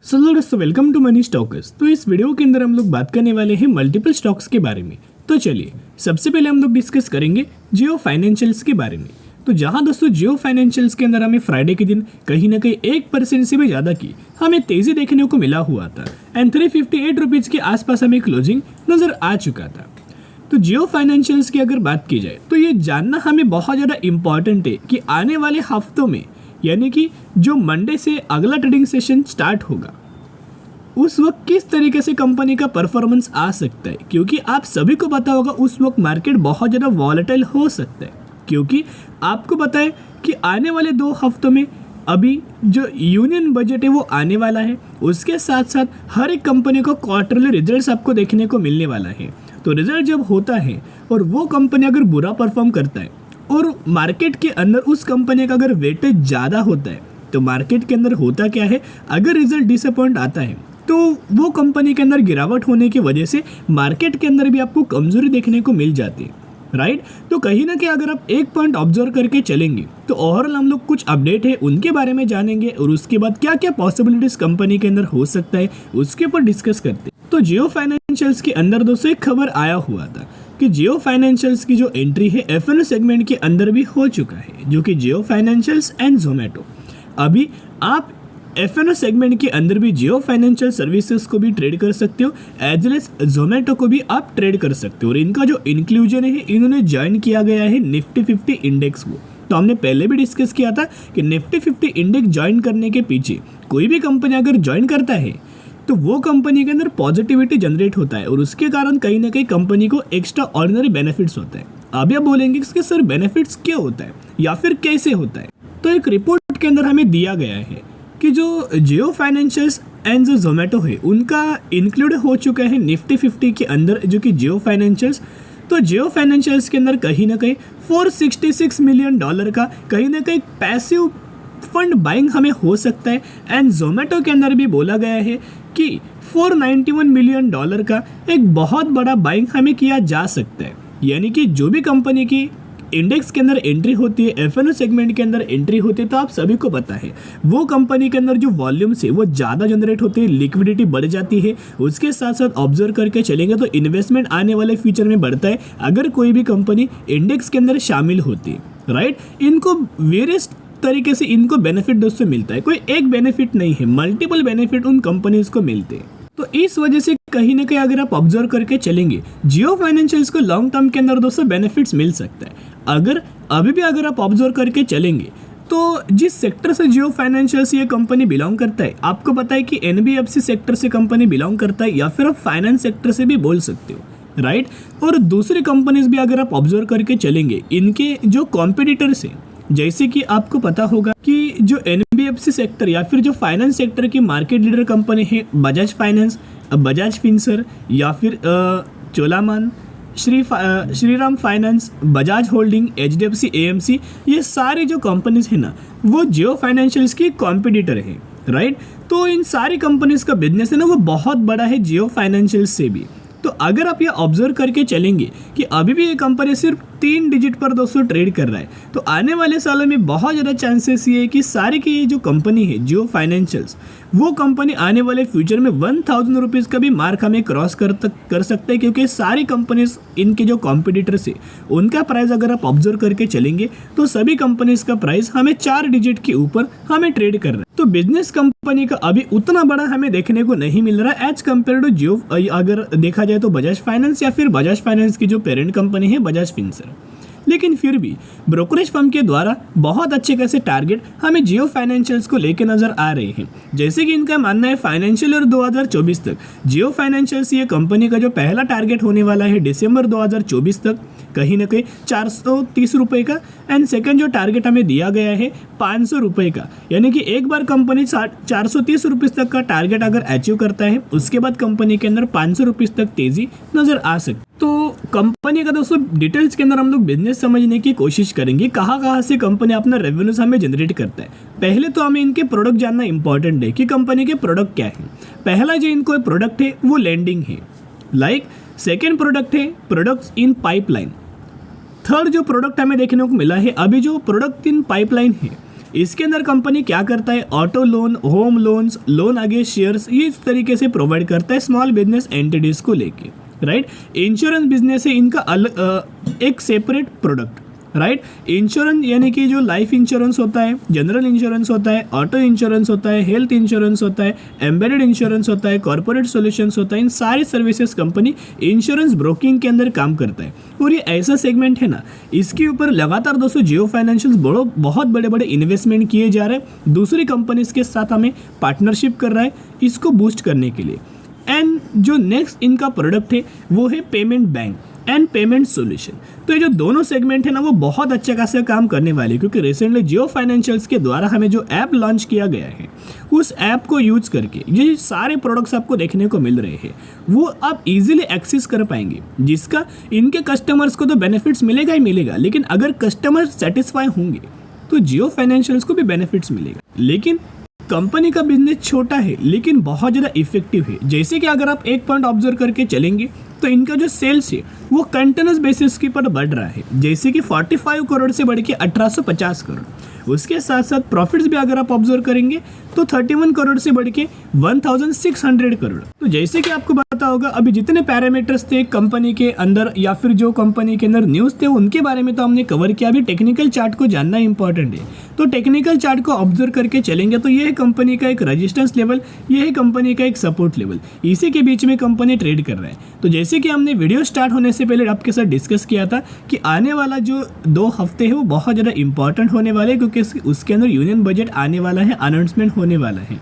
सो दोस्तों welcome to money stalkers. तो इस वीडियो के अंदर हम लोग बात करने वाले हैं मल्टीपल स्टॉक्स के बारे में। तो चलिए सबसे पहले हम लोग डिस्कस करेंगे जियो फाइनेंशियल्स के बारे में। तो जहां दोस्तों जियो फाइनेंशियल्स के अंदर हमें फ्राइडे के दिन कहीं ना कहीं 1% से भी ज़्यादा की हमें तेज़ी देखने को मिला हुआ था एंड 358 रुपीज़ के आसपास हमें क्लोजिंग नज़र आ चुका था। तो जियो फाइनेंशियल्स की अगर बात की जाए तो ये जानना हमें बहुत ज़्यादा इम्पॉर्टेंट है कि आने वाले हफ्तों में यानी कि जो मंडे से अगला ट्रेडिंग सेशन स्टार्ट होगा उस वक्त किस तरीके से कंपनी का परफॉर्मेंस आ सकता है, क्योंकि आप सभी को पता होगा उस वक्त मार्केट बहुत ज़्यादा वॉलेटाइल हो सकता है। क्योंकि आपको पता है कि आने वाले 2 हफ्तों में अभी जो यूनियन बजट है वो आने वाला है, उसके साथ साथ हर एक कंपनी को क्वार्टरली रिजल्ट्स आपको देखने को मिलने वाला है। तो रिजल्ट जब होता है और वो कंपनी अगर बुरा परफॉर्म करता है और मार्केट के अंदर उस कंपनी का अगर वेटेज ज़्यादा होता है तो मार्केट के अंदर होता क्या है, अगर रिजल्ट डिसअपॉइंट आता है तो वो कंपनी के अंदर गिरावट होने की वजह से मार्केट के अंदर भी आपको कमजोरी देखने को मिल जाती है, राइट। तो कहीं ना कहीं अगर आप एक पॉइंट ऑब्जर्व करके चलेंगे तो ओवरऑल हम लोग कुछ अपडेट है उनके बारे में जानेंगे और उसके बाद क्या क्या पॉसिबिलिटीज कंपनी के अंदर हो सकता है उसके ऊपर डिस्कस करते हैं। तो जियो फाइनेंशियल्स के अंदर दोस्तों एक खबर आया हुआ था कि जियो फाइनेंशियल्स की जो एंट्री है एफ&ओ सेगमेंट के अंदर भी हो चुका है, जो कि जियो फाइनेंशियल्स एंड जोमेटो। अभी आप एफ&ओ सेगमेंट के अंदर भी जियो फाइनेंशियल सर्विसेज को भी ट्रेड कर सकते हो, एज वेल एज जोमेटो को भी आप ट्रेड कर सकते हो। और इनका जो इंक्लूजन है इन्होंने ज्वाइन किया गया है निफ्टी 50 इंडेक्स को। तो हमने पहले भी डिस्कस किया था कि निफ्टी 50 इंडेक्स ज्वाइन करने के पीछे कोई भी कंपनी अगर ज्वाइन करता है तो वो कंपनी के अंदर पॉजिटिविटी जनरेट होता है और उसके कारण कहीं ना कहीं कंपनी को एक्स्ट्रा ऑर्डिनरी बेनिफिट्स होता है। अभी आप बोलेंगे कि सर बेनिफिट्स क्या होता है या फिर कैसे होता है, तो एक रिपोर्ट के अंदर हमें दिया गया है कि जो जियो फाइनेंशियल्स एंड जो जोमेटो है उनका इंक्लूड हो चुका है निफ्टी 50 के अंदर, जो कि जियो फाइनेंशियल्स। तो जियो फाइनेंशियल्स के अंदर कहीं ना कहीं $466 मिलियन का कहीं ना कहीं पैसिव फंड बाइंग हमें हो सकता है। एंड जोमेटो के अंदर भी बोला गया है कि $491 मिलियन का एक बहुत बड़ा बाइंग हमें किया जा सकता है। यानी कि जो भी कंपनी की इंडेक्स के अंदर एंट्री होती है, एफ&ओ सेगमेंट के अंदर एंट्री होती है, तो आप सभी को पता है वो कंपनी के अंदर जो वॉल्यूम्स है वो ज़्यादा जनरेट होते हैं, लिक्विडिटी बढ़ जाती है। उसके साथ साथ ऑब्जर्व करके चलेंगे तो इन्वेस्टमेंट आने वाले फ्यूचर में बढ़ता है अगर कोई भी कंपनी इंडेक्स के अंदर शामिल होती है, राइट। इनको वेरियस तरीके से इनको बेनिफिट दोस्तों मिलता है, कोई एक बेनिफिट नहीं है, मल्टीपल बेनिफिट उन कंपनीज को मिलते हैं। तो इस वजह से कहीं ना कहीं अगर आप ऑब्जर्व करके चलेंगे जियो फाइनेंशियल्स को लॉन्ग टर्म के अंदर दोस्तों बेनिफिट्स मिल सकता है। अगर अभी भी अगर आप ऑब्जर्व करके चलेंगे तो जिस सेक्टर से जियो फाइनेंशियल्स ये कंपनी बिलोंग करता है, आपको पता है कि एनबीएफसी सेक्टर से कंपनी बिलोंग करता है या फिर आप फाइनेंस सेक्टर से भी बोल सकते हो, राइट। और दूसरी कंपनीज भी अगर आप ऑब्जर्व करके चलेंगे इनके जो कॉम्पिटिटर्स हैं, जैसे कि आपको पता होगा कि जो एनबीएफसी सेक्टर या फिर जो फाइनेंस सेक्टर की मार्केट लीडर कंपनी है बजाज फाइनेंस, बजाज फिनसर या फिर चोलामन, Shriram finance, Bajaj holding, HDFC AMC, ये सारी जो कंपनीज है ना वो जियो फाइनेंशियल्स की कॉम्पिटिटर है, राइट। तो इन सारी कंपनीज का बिजनेस है ना वो बहुत बड़ा है जियो फाइनेंशियल्स से भी। तो अगर आप ये ऑब्जर्व करके चलेंगे कि अभी भी ये कंपनी सिर्फ 3 डिजिट पर दोस्तों ट्रेड कर रहा है, तो आने वाले सालों में बहुत ज़्यादा चांसेस ये है कि सारी की ये जो कंपनी है जियो फाइनेंशियल्स वो कंपनी आने वाले फ्यूचर में 1000 रुपीज़ का भी मार्क हमें क्रॉस कर सकते हैं, क्योंकि सारी कंपनीज इनके जो कॉम्पिटिटर्स है उनका प्राइस अगर आप ऑब्जर्व करके चलेंगे तो सभी कंपनीज का प्राइस हमें 4 डिजिट के ऊपर हमें ट्रेड कर रहा है। तो बिजनेस कंपनी का अभी उतना बड़ा हमें देखने को नहीं मिल रहा एज कम्पेयर टू जियो, अगर देखा जाए तो बजाज फाइनेंस या फिर बजाज फाइनेंस की जो पेरेंट कंपनी है बजाज फिनसर। लेकिन फिर भी ब्रोकरेज फर्म के द्वारा बहुत अच्छे खासे टारगेट हमें जियो फाइनेंशियल्स को लेकर नजर आ रहे हैं। जैसे कि इनका मानना है फाइनेंशियल ईयर 2024 तक जियो फाइनेंशियल्स ये कंपनी का जो पहला टारगेट होने वाला है दिसंबर 2024 तक कहीं ना कहीं 430 रुपये का, एंड सेकंड जो टारगेट हमें दिया गया है 500 रुपये का। यानी कि एक बार कंपनी 430 रुपीज़ तक का टारगेट अगर अचीव करता है उसके बाद कंपनी के अंदर 500 रुपीज़ तक तेज़ी नज़र आ सकती है। तो कंपनी का दोस्तों डिटेल्स के अंदर हम लोग बिजनेस समझने की कोशिश करेंगे, कहाँ से कंपनी अपना रेवेन्यूज हमें जनरेट करता है। पहले तो हमें इनके प्रोडक्ट जानना इंपॉर्टेंट है कि कंपनी के प्रोडक्ट क्या है। पहला जो इनको प्रोडक्ट है वो लैंडिंग है, लाइक। सेकेंड प्रोडक्ट है प्रोडक्ट्स इन पाइपलाइन। थर्ड जो प्रोडक्ट हमें देखने को मिला है अभी जो प्रोडक्ट इन पाइपलाइन है इसके अंदर कंपनी क्या करता है, auto loan, home loans, loan against shares, ये इस तरीके से प्रोवाइड करता है स्मॉल बिजनेस एंटिटीज को लेके, राइट। इंश्योरेंस बिजनेस है इनका अलग एक सेपरेट प्रोडक्ट, राइट। इंश्योरेंस यानी कि जो लाइफ इंश्योरेंस होता है, जनरल इंश्योरेंस होता है, ऑटो इंश्योरेंस होता है, हेल्थ इंश्योरेंस होता है, एम्बेडेड इंश्योरेंस होता है, कॉर्पोरेट सॉल्यूशंस होता है, इन सारी सर्विसेज कंपनी इंश्योरेंस ब्रोकिंग के अंदर काम करता है। और ये ऐसा सेगमेंट है ना, इसके ऊपर लगातार दोस्तों जियो फाइनेंशियल्स बहुत बड़े बड़े इन्वेस्टमेंट किए जा रहे हैं, दूसरी कंपनीज के साथ हमें पार्टनरशिप कर रहा है इसको बूस्ट करने के लिए। एंड जो नेक्स्ट इनका प्रोडक्ट है वो है payment bank and payment solution. तो ये जो दोनों सेगमेंट है ना वो बहुत अच्छा खासा काम करने वाले हैं, क्योंकि रिसेंटली जियो फाइनेंशियल्स के द्वारा हमें जो ऐप लॉन्च किया गया है उस ऐप को यूज करके ये सारे प्रोडक्ट्स आपको देखने को मिल रहे हैं वो आप इजीली एक्सेस कर पाएंगे, जिसका इनके कस्टमर्स को तो बेनिफिट्स मिलेगा ही मिलेगा, लेकिन अगर कस्टमर सेटिस्फाई होंगे तो जियो फाइनेंशियल्स को भी बेनिफिट्स मिलेगा। लेकिन कंपनी का बिजनेस छोटा है लेकिन बहुत ज़्यादा इफेक्टिव है। जैसे कि अगर आप एक पॉइंट ऑब्जर्व करके चलेंगे तो इनका जो सेल्स है वो कंटिन्यूस बेसिस के पर बढ़ रहा है, जैसे कि 45 करोड़ से बढ़ के 1850 करोड़। उसके साथ साथ प्रॉफिट्स भी अगर आप ऑब्जर्व करेंगे तो 31 करोड़ से बढ़ के 1600 करोड़। तो जैसे कि आपको पता होगा अभी जितने पैरामीटर्स थे कंपनी के अंदर या फिर जो कंपनी के अंदर न्यूज़ थे उनके बारे में तो हमने कवर किया। अभी टेक्निकल चार्ट को जानना इंपॉर्टेंट है, तो टेक्निकल चार्ट को ऑब्जर्व करके चलेंगे तो ये है कंपनी का एक रेजिस्टेंस लेवल, ये है कंपनी का एक सपोर्ट लेवल, इसी के बीच में कंपनी ट्रेड कर रहा है। तो जैसे कि हमने वीडियो स्टार्ट होने से पहले आपके साथ डिस्कस किया था कि आने वाला जो 2 हफ्ते है वो बहुत ज़्यादा इंपॉर्टेंट होने वाले हैं, क्योंकि उसके अंदर यूनियन बजट आने वाला है, अनाउंसमेंट होने वाला है।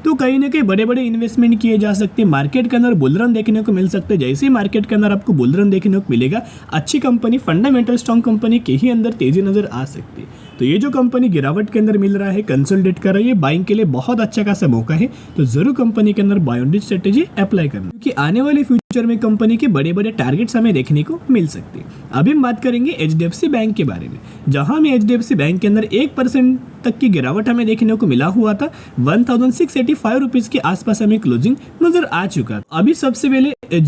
तो कहीं ना कहीं बड़े बड़े इन्वेस्टमेंट किए जा सकते हैं, मार्केट के अंदर बुल रन देखने को मिल सकते हैं। जैसे ही मार्केट के अंदर आपको बुल रन देखने को मिलेगा, अच्छी कंपनी, फंडामेंटल स्ट्रॉन्ग कंपनी के ही अंदर तेजी नजर आ सकती है। तो ये जो कंपनी गिरावट के अंदर मिल रहा है, कंसोलिडेट कर रही है, बाइंग के लिए बहुत अच्छा खासा मौका है। तो जरूर कंपनी के अंदर buy on dip strategy apply करना, क्योंकि आने वाले फ्यूचर में कंपनी के बड़े बड़े टारगेट्स हमें देखने को मिल सकते हैं। अभी हम बात करेंगे एचडीएफसी बैंक के बारे में, जहां हमें एचडीएफसी बैंक के अंदर 1% तक की गिरावट हमें देखने को मिला हुआ था। 1685 रुपीज के आसपास हमें क्लोजिंग नजर आ चुका। अभी सबसे पहले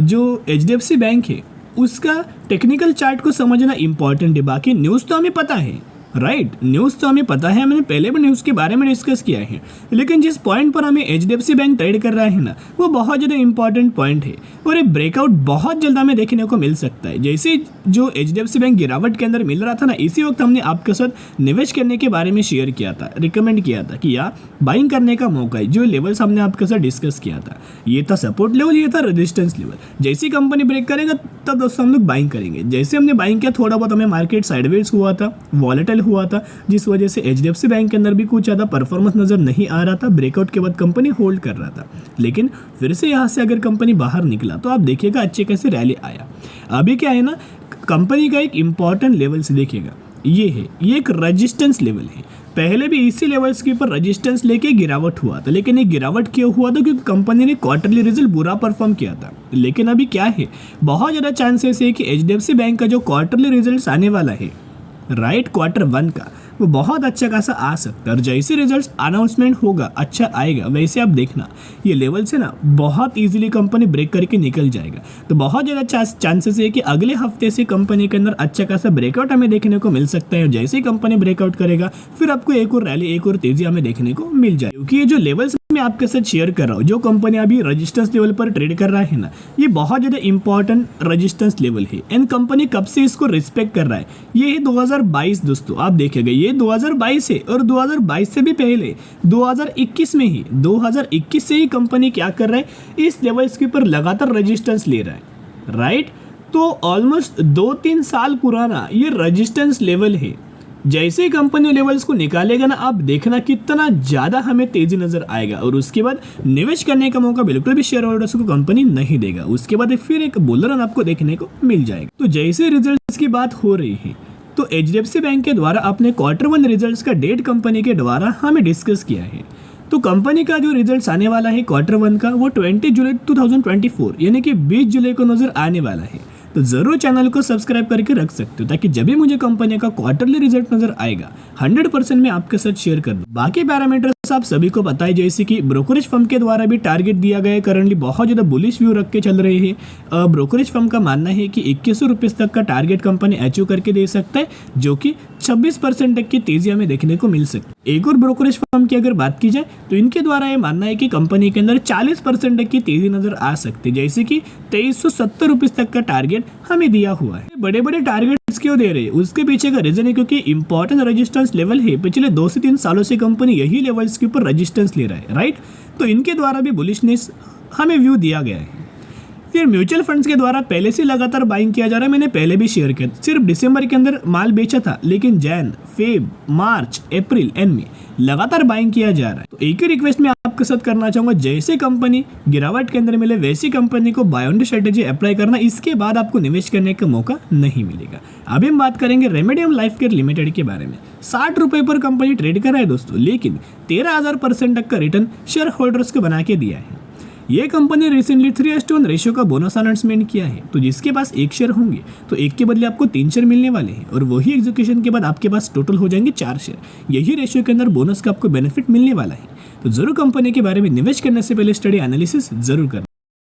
जो एचडीएफसी बैंक है उसका टेक्निकल चार्ट को समझना इंपॉर्टेंट है। बाकी न्यूज़ तो हमें पता है, राइट, न्यूज़ तो हमें पता है, मैंने पहले भी न्यूज़ के बारे में डिस्कस किया है, लेकिन जिस पॉइंट पर हमें एचडीएफसी बैंक ट्रेड कर रहा है ना वो बहुत ज़्यादा इंपॉर्टेंट पॉइंट है और ये ब्रेकआउट बहुत जल्द हमें देखने को मिल सकता है। जैसे जो एचडीएफसी बैंक गिरावट के अंदर मिल रहा था ना, इसी वक्त हमने आपके साथ निवेश करने के बारे में शेयर किया था, रिकमेंड किया था कि यार बाइंग करने का मौका है। जो लेवल्स हमने आपके साथ डिस्कस किया था, ये था सपोर्ट लेवल, ये था रेजिस्टेंस लेवल। जैसी कंपनी ब्रेक करेगा तब दोस्तों हम लोग बाइंग करेंगे। जैसे हमने बाइंग किया, थोड़ा बहुत हमें मार्केट साइडवेज हुआ था, वॉलेटाइल हुआ था, जिस वजह से एचडीएफसी बैंक के अंदर भी कुछ ज़्यादा परफॉर्मेंस नजर नहीं आ रहा था। ब्रेकआउट के बाद कंपनी होल्ड कर रहा था, लेकिन फिर से यहाँ से अगर कंपनी बाहर निकला तो आप देखिएगा अच्छे कैसे रैली आया। अभी क्या है ना, कंपनी का एक इंपॉर्टेंट लेवल से देखिएगा, ये है, ये एक रेजिस्टेंस लेवल है। पहले भी इसी लेवल्स के ऊपर रेजिस्टेंस लेके गिरावट हुआ था, लेकिन ये गिरावट क्यों हुआ था? क्योंकि कंपनी ने क्वार्टरली रिजल्ट बुरा परफॉर्म किया था। लेकिन अभी क्या है, बहुत ज़्यादा चांसेस है कि एचडीएफसी बैंक का जो क्वार्टरली रिजल्ट आने वाला है, राइट, Q1 का, वो बहुत अच्छा खासा आ सकता है। और जैसे रिजल्ट्स अनाउंसमेंट होगा, अच्छा आएगा, वैसे आप देखना ये लेवल से ना बहुत इजीली कंपनी ब्रेक करके निकल जाएगा। तो बहुत ज़्यादा चांसेस है कि अगले हफ्ते से कंपनी के अंदर अच्छा खासा ब्रेकआउट हमें देखने को मिल सकता है। और जैसे ही कंपनी ब्रेकआउट करेगा फिर आपको एक और रैली, एक और तेजी हमें देखने को मिल जाए। क्योंकि ये जो लेवल्स मैं आपके साथ शेयर कर रहा हूँ, जो कंपनी अभी रेजिस्टेंस लेवल पर ट्रेड कर रहा है ना, ये बहुत ज़्यादा इंपॉर्टेंट रेजिस्टेंस लेवल है। एंड कंपनी कब से इसको रिस्पेक्ट कर रहा है, ये है 2022 दोस्तों। आप देखिएगा ये 2022 है, और 2022 से भी पहले 2021 में ही, 2021 से ही कंपनी क्या कर रहा है, इस लेवल्स के ऊपर लगातार रेजिस्टेंस ले रहा है, राइट। तो ऑलमोस्ट 2-3 साल पुराना ये रेजिस्टेंस लेवल है। जैसे ही कंपनी लेवल्स को निकालेगा ना, आप देखना कितना ज़्यादा हमें तेजी नजर आएगा। और उसके बाद निवेश करने का मौका बिल्कुल भी शेयर होल्डर्स को कंपनी नहीं देगा। उसके बाद फिर एक बुल रन आपको देखने को मिल जाएगा। तो जैसे रिजल्ट्स की बात हो रही है, तो एचडीएफसी बैंक के द्वारा अपने Q1 रिजल्ट्स का डेट कंपनी के द्वारा हमें डिस्कस किया है। तो कंपनी का जो रिजल्ट्स आने वाला है Q1 का, वो 20 जुलाई 2024 यानी कि 20 जुलाई को नजर आने वाला है। तो जरूर चैनल को सब्सक्राइब करके रख सकते हो, ताकि जब भी मुझे कंपनी का क्वार्टरली रिजल्ट नजर आएगा 100% मैं आपके साथ शेयर कर दूं। बाकी पैरामीटर्स दोस्तों आप सभी को पता है जैसे कि ब्रोकरेज फर्म के द्वारा भी टारगेट दिया गया है, करंटली बहुत ज़्यादा बुलिश व्यू रख के चल रहे हैं। ब्रोकरेज फर्म का मानना है कि 2100 रुपीज़ तक का टारगेट कंपनी अचीव करके दे सकता है, जो कि 26% तक की तेजी हमें देखने को मिल सकती है। एक और ब्रोकरेज फर्म की अगर बात की जाए तो इनके द्वारा ये मानना है कि कंपनी के अंदर 40% तक की तेजी नजर आ सकती है, जैसे कि 2370 रुपीज़ तक का टारगेट हमें दिया हुआ है। बड़े बड़े टारगेट्स क्यों दे रहे हैं, उसके पीछे का रीजन है क्योंकि इंपॉर्टेंट रेजिस्टेंस लेवल है, पिछले 2 से 3 सालों से कंपनी यही लेवल्स के ऊपर रेजिस्टेंस ले रहा है, राइट। तो इनके द्वारा भी बुलिशनेस हमें व्यू दिया गया है। फिर म्यूचुअल फंड्स के द्वारा पहले से लगातार बाइंग किया जा रहा है, मैंने पहले भी शेयर किया, सिर्फ दिसंबर के अंदर माल बेचा था, लेकिन Jain, Feb, March, April and में लगातार बाइंग किया जा रहा है। तो एक ही रिक्वेस्ट मैं आपके साथ करना चाहूंगा, जैसे कंपनी गिरावट के अंदर मिले वैसी कंपनी को बाय ऑन स्ट्रेटेजी अप्लाई करना, इसके बाद आपको निवेश करने का मौका नहीं मिलेगा। अभी हम बात करेंगे रेमेडियम लाइफ केयर लिमिटेड के बारे में। 60 रुपए पर कंपनी ट्रेड कर रहा है दोस्तों, लेकिन 13,000% तक का रिटर्न शेयर होल्डर्स को बना के दिया है। ये कंपनी रिसेंटली 3:1 रेशियो का बोनस अनाउंसमेंट किया है, तो जिसके पास 1 शेयर होंगे तो 1 के बदले आपको 3 शेयर मिलने वाले हैं, और वही एग्जीक्यूशन के बाद आपके पास टोटल हो जाएंगे 4 शेयर। यही रेशियो के अंदर बोनस का आपको बेनिफिट मिलने वाला है। तो जरूर कंपनी के बारे में निवेश करने से पहले स्टडी एनालिसिस जरूर करना।